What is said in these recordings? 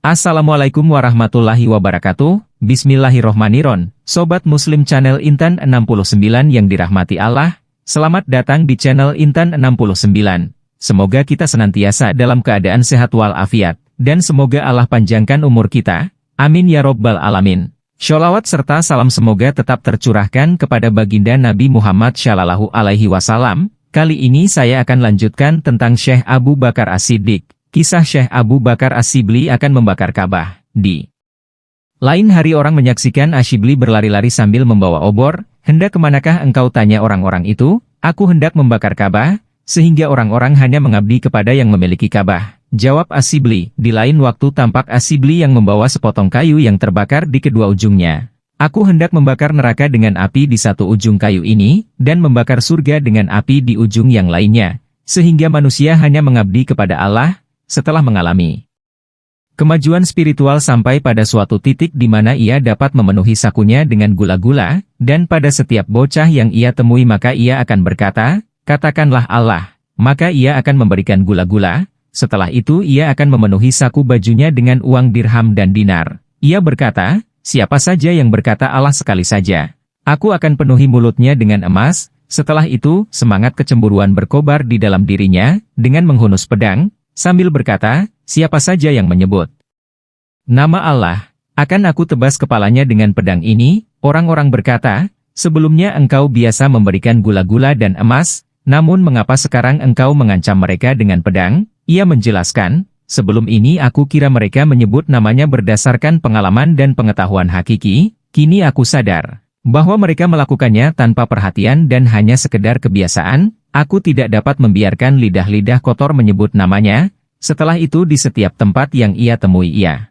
Assalamualaikum warahmatullahi wabarakatuh. Bismillahirrohmanirrohim. Sobat Muslim channel Intan 69 yang dirahmati Allah, selamat datang di channel Intan 69. Semoga kita senantiasa dalam keadaan sehat walafiat, dan semoga Allah panjangkan umur kita. Amin ya robbal alamin. Sholawat serta salam semoga tetap tercurahkan kepada baginda Nabi Muhammad Shallallahu Alaihi Wasallam. Kali ini saya akan lanjutkan tentang Syekh Abu Bakar As-Siddiq. Kisah Syekh Abu Bakar As-Shibli akan membakar Ka'bah. Di lain hari orang menyaksikan As-Shibli berlari-lari sambil membawa obor. Hendak kemanakah engkau, tanya orang-orang itu? Aku hendak membakar Ka'bah, sehingga orang-orang hanya mengabdi kepada yang memiliki Ka'bah. Jawab As-Shibli. Di lain waktu tampak As-Shibli yang membawa sepotong kayu yang terbakar di kedua ujungnya. Aku hendak membakar neraka dengan api di satu ujung kayu ini, dan membakar surga dengan api di ujung yang lainnya, sehingga manusia hanya mengabdi kepada Allah. Setelah mengalami kemajuan spiritual sampai pada suatu titik di mana ia dapat memenuhi sakunya dengan gula-gula, dan pada setiap bocah yang ia temui maka ia akan berkata, katakanlah Allah, maka ia akan memberikan gula-gula. Setelah itu ia akan memenuhi saku bajunya dengan uang dirham dan dinar. Ia berkata, siapa saja yang berkata Allah sekali saja, aku akan penuhi mulutnya dengan emas. Setelah itu, semangat kecemburuan berkobar di dalam dirinya, dengan menghunus pedang, sambil berkata, siapa saja yang menyebut nama Allah, akan aku tebas kepalanya dengan pedang ini. Orang-orang berkata, sebelumnya engkau biasa memberikan gula-gula dan emas, namun mengapa sekarang engkau mengancam mereka dengan pedang? Ia menjelaskan, sebelum ini aku kira mereka menyebut namanya berdasarkan pengalaman dan pengetahuan hakiki, kini aku sadar bahwa mereka melakukannya tanpa perhatian dan hanya sekedar kebiasaan. Aku tidak dapat membiarkan lidah-lidah kotor menyebut namanya. Setelah itu di setiap tempat yang ia temui ia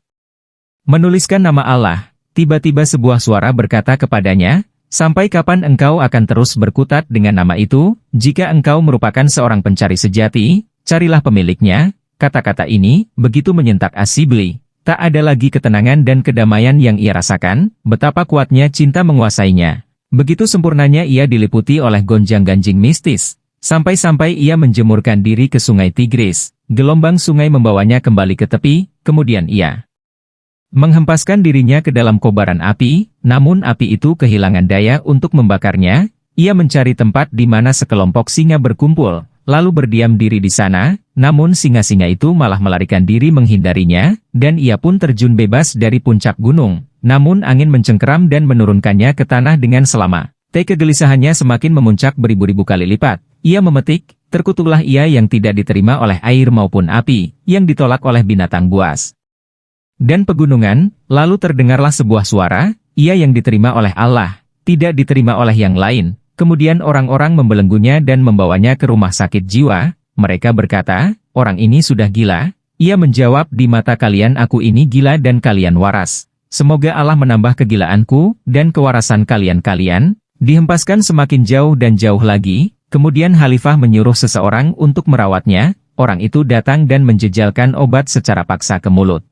menuliskan nama Allah. Tiba-tiba sebuah suara berkata kepadanya, sampai kapan engkau akan terus berkutat dengan nama itu? Jika engkau merupakan seorang pencari sejati, carilah pemiliknya. Kata-kata ini begitu menyentak As-Shibli. Tak ada lagi ketenangan dan kedamaian yang ia rasakan, betapa kuatnya cinta menguasainya. Begitu sempurnanya ia diliputi oleh gonjang-ganjing mistis. Sampai-sampai ia menjemurkan diri ke sungai Tigris. Gelombang sungai membawanya kembali ke tepi, kemudian ia menghempaskan dirinya ke dalam kobaran api, namun api itu kehilangan daya untuk membakarnya. Ia mencari tempat di mana sekelompok singa berkumpul, lalu berdiam diri di sana, namun singa-singa itu malah melarikan diri menghindarinya, dan ia pun terjun bebas dari puncak gunung. Namun angin mencengkeram dan menurunkannya ke tanah dengan selama. Kegelisahannya semakin memuncak beribu-ribu kali lipat. Ia memetik, terkutuklah ia yang tidak diterima oleh air maupun api, yang ditolak oleh binatang buas dan pegunungan. Lalu terdengarlah sebuah suara, ia yang diterima oleh Allah, tidak diterima oleh yang lain. Kemudian orang-orang membelenggunya dan membawanya ke rumah sakit jiwa. Mereka berkata, orang ini sudah gila. Ia menjawab, di mata kalian aku ini gila dan kalian waras. Semoga Allah menambah kegilaanku dan kewarasan kalian-kalian. Dihempaskan semakin jauh dan jauh lagi. Kemudian Khalifah menyuruh seseorang untuk merawatnya. Orang itu datang dan menjejalkan obat secara paksa ke mulut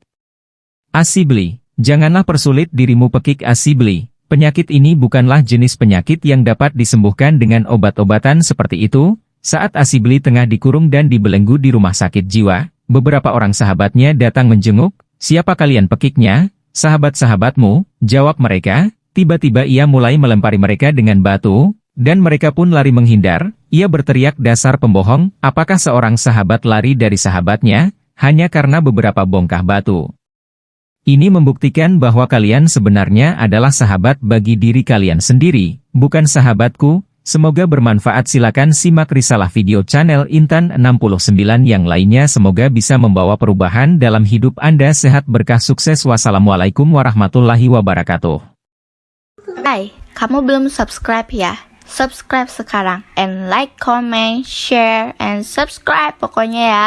As-Shibli. Janganlah persulit dirimu, pekik As-Shibli. Penyakit ini bukanlah jenis penyakit yang dapat disembuhkan dengan obat-obatan seperti itu. Saat As-Shibli tengah dikurung dan dibelenggu di rumah sakit jiwa, beberapa orang sahabatnya datang menjenguk. Siapa kalian, pekiknya? Sahabat-sahabatmu, jawab mereka. Tiba-tiba ia mulai melempari mereka dengan batu, dan mereka pun lari menghindar. Ia berteriak, dasar pembohong, apakah seorang sahabat lari dari sahabatnya, hanya karena beberapa bongkah batu? Ini membuktikan bahwa kalian sebenarnya adalah sahabat bagi diri kalian sendiri, bukan sahabatku. Semoga bermanfaat. Silakan simak risalah video channel Intan 69 yang lainnya. Semoga bisa membawa perubahan dalam hidup Anda. Sehat, berkah, sukses. Wassalamualaikum warahmatullahi wabarakatuh. Hai, kamu belum subscribe ya? Subscribe sekarang, and like, comment, share, and subscribe pokoknya ya.